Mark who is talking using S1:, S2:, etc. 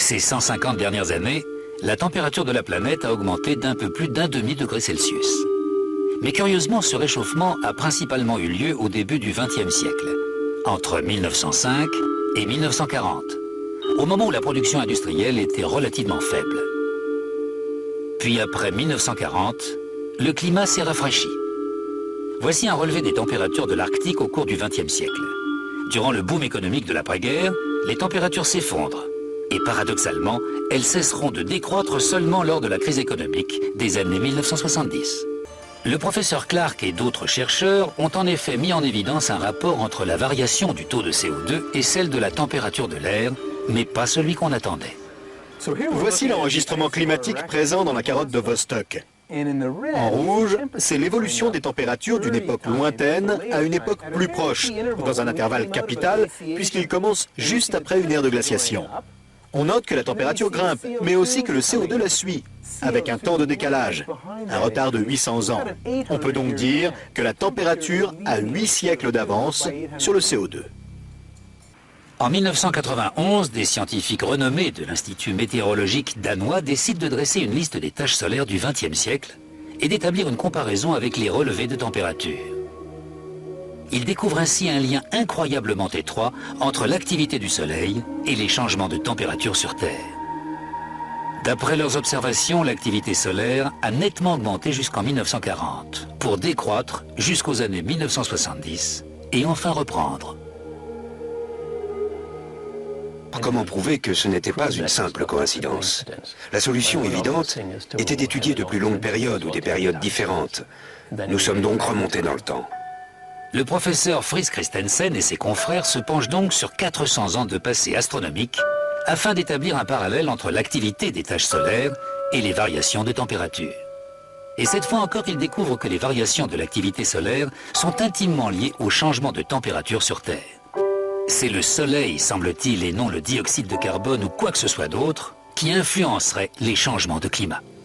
S1: Ces 150 dernières années, la température de la planète a augmenté d'un peu plus d'1,5 degré Celsius. Mais curieusement, ce réchauffement a principalement eu lieu au début du XXe siècle, entre 1905 et 1940, au moment où la production industrielle était relativement faible. Puis après 1940, le climat s'est rafraîchi. Voici un relevé des températures de l'Arctique au cours du XXe siècle. Durant le boom économique de l'après-guerre, les températures s'effondrent. Et paradoxalement, elles cesseront de décroître seulement lors de la crise économique des années 1970. Le professeur Clark et d'autres chercheurs ont en effet mis en évidence un rapport entre la variation du taux de CO2 et celle de la température de l'air, mais pas celui qu'on attendait.
S2: Voici l'enregistrement climatique présent dans la carotte de Vostok. En rouge, c'est l'évolution des températures d'une époque lointaine à une époque plus proche, dans un intervalle capital, puisqu'il commence juste après une ère de glaciation. On note que la température grimpe, mais aussi que le CO2 la suit, avec un temps de décalage, un retard de 800 ans. On peut donc dire que la température a 8 siècles d'avance sur le CO2.
S1: En 1991, des scientifiques renommés de l'Institut météorologique danois décident de dresser une liste des taches solaires du XXe siècle et d'établir une comparaison avec les relevés de température. Ils découvrent ainsi un lien incroyablement étroit entre l'activité du Soleil et les changements de température sur Terre. D'après leurs observations, l'activité solaire a nettement augmenté jusqu'en 1940, pour décroître jusqu'aux années 1970 et enfin reprendre.
S3: Comment prouver que ce n'était pas une simple coïncidence? La solution évidente était d'étudier de plus longues périodes ou des périodes différentes. Nous sommes donc remontés dans le temps.
S1: Le professeur Fritz Christensen et ses confrères se penchent donc sur 400 ans de passé astronomique afin d'établir un parallèle entre l'activité des taches solaires et les variations de température. Et cette fois encore, ils découvrent que les variations de l'activité solaire sont intimement liées au changement de température sur Terre. C'est le Soleil, semble-t-il, et non le dioxyde de carbone ou quoi que ce soit d'autre, qui influencerait les changements de climat.